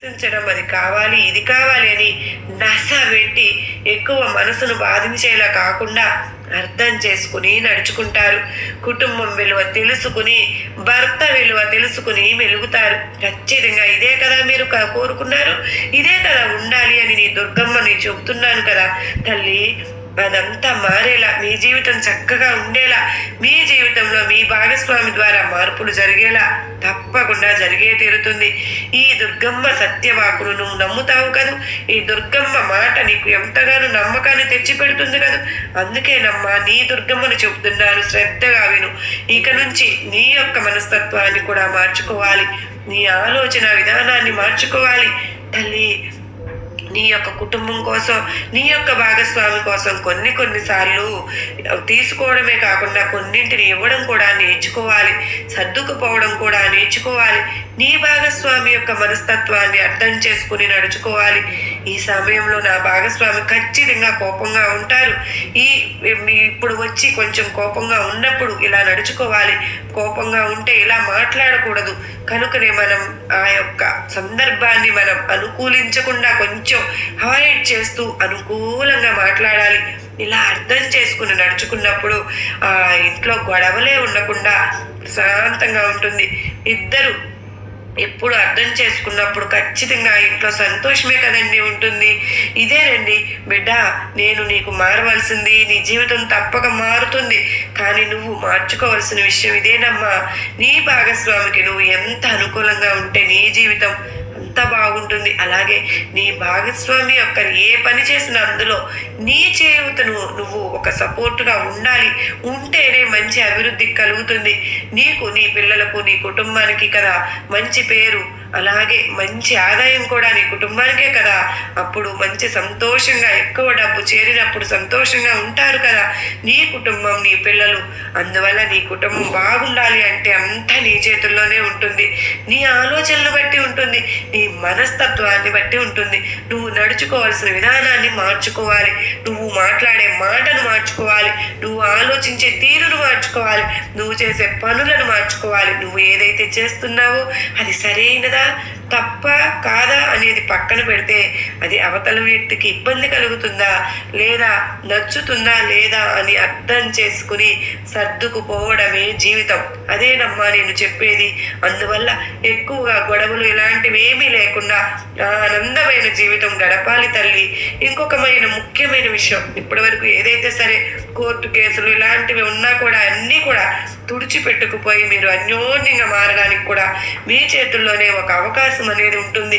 చించడం అది కావాలి, ఇది కావాలి అని నస పెట్టి ఎక్కువ మనసును బాధించేలా కాకుండా అర్థం చేసుకుని నడుచుకుంటారు. కుటుంబం విలువ తెలుసుకుని, భర్త విలువ తెలుసుకుని మెలుగుతారు. ఖచ్చితంగా ఇదే కదా మీరు కోరుకున్నారు, ఇదే కదా ఉండాలి అని నీ దుర్గమ్మని చెబుతున్నాను కదా తల్లి. అదంతా మారేలా, మీ జీవితం చక్కగా ఉండేలా, మీ జీవితంలో మీ భాగస్వామి ద్వారా మార్పులు జరిగేలా తప్పకుండా జరిగే తీరుతుంది. ఈ దుర్గమ్మ సత్యవాకును నువ్వు నమ్ముతావు కదూ, ఈ దుర్గమ్మ మాట నీకు ఎంతగానో నమ్మకాన్ని తెచ్చిపెడుతుంది కదూ. అందుకేనమ్మా నీ దుర్గమ్మను చెబుతున్నాను, శ్రద్ధగా విను. ఇక నుంచి నీ యొక్క మనస్తత్వాన్ని కూడా మార్చుకోవాలి, నీ ఆలోచన విధానాన్ని మార్చుకోవాలి తల్లి. నీ యొక్క కుటుంబం కోసం, నీ యొక్క భాగస్వామి కోసం కొన్నిసార్లు తీసుకోవడమే కాకుండా కొన్నింటిని ఇవ్వడం కూడా నేర్చుకోవాలి, సర్దుకుపోవడం కూడా నేర్చుకోవాలి. నీ భాగస్వామి యొక్క మనస్తత్వాన్ని అర్థం చేసుకుని నడుచుకోవాలి. ఈ సమయంలో నా భాగస్వామి ఖచ్చితంగా కోపంగా ఉంటారు, ఇప్పుడు వచ్చి కొంచెం కోపంగా ఉన్నప్పుడు ఇలా నడుచుకోవాలి. కోపంగా ఉంటే ఇలా మాట్లాడకూడదు. కనుకనే మనం ఆ యొక్క సందర్భాన్ని మనం అనుకూలించకుండా కొంచెం అవాయిడ్ చేస్తూ అనుకూలంగా మాట్లాడాలి. ఇలా అర్థం చేసుకుని నడుచుకున్నప్పుడు ఆ ఇంట్లో గొడవలే ఉండకుండా ప్రశాంతంగా ఉంటుంది. ఇద్దరు ఎప్పుడు అర్థం చేసుకున్నప్పుడు ఖచ్చితంగా ఇంట్లో సంతోషమే కదండి ఉంటుంది. ఇదేనండి బిడ్డ, నేను నీకు మారవలసింది, నీ జీవితం తప్పక మారుతుంది. కానీ నువ్వు మార్చుకోవాల్సిన విషయం ఇదేనమ్మా. నీ భాగస్వామికి నువ్వు ఎంత అనుకూలంగా ఉంటే నీ జీవితం అంత బాగుంటుంది. అలాగే నీ భాగస్వామి యొక్క ఏ పని చేసినా అందులో నీ చేయూతను నువ్వు ఒక సపోర్టుగా ఉండాలి. ఉంటేనే మంచి అభివృద్ధి కలుగుతుంది. నీకు, నీ పిల్లలకు, నీ కుటుంబానికి కదా మంచి పేరు, అలాగే మంచి ఆదాయం కూడా నీ కుటుంబానికే కదా. అప్పుడు మంచి సంతోషంగా, ఎక్కువ డబ్బు చేరినప్పుడు సంతోషంగా ఉంటారు కదా నీ కుటుంబం, నీ పిల్లలు. అందువల్ల నీ కుటుంబం బాగుండాలి అంటే అంతా నీ చేతుల్లోనే ఉంటుంది. నీ ఆలోచనలు బట్టి ఉంటుంది, నీ మనస్తత్వాన్ని బట్టి ఉంటుంది. నువ్వు నడుచుకోవాల్సిన విధానాన్ని మార్చుకోవాలి, నువ్వు మాట్లాడే మాటను మార్చుకోవాలి, నువ్వు ఆలోచించే తీరును మార్చుకోవాలి, నువ్వు చేసే పనులను మార్చుకోవాలి. నువ్వు ఏదైతే చేస్తున్నావో అది సరైనదా తప్ప కాదా అనేది పక్కన పెడితే అది అవతల వ్యక్తికి ఇబ్బంది కలుగుతుందా లేదా, నచ్చుతుందా లేదా అని అర్థం చేసుకుని సర్దుకుపోవడమే జీవితం. అదేనమ్మా నేను చెప్పేది. అందువల్ల ఎక్కువగా గొడవలు ఇలాంటివి ఏమీ లేకుండా ఆనందమైన జీవితం గడపాలి తల్లి. ఇంకొకమైన ముఖ్యమైన విషయం, ఇప్పటి వరకు ఏదైతే సరే కోర్టు కేసులు ఇలాంటివి ఉన్నా కూడా అన్నీ కూడా తుడిచిపెట్టుకుపోయి మీరు అన్యోన్యంగా మారడానికి కూడా మీ చేతుల్లోనే ఒక అవకాశం అనేది ఉంటుంది.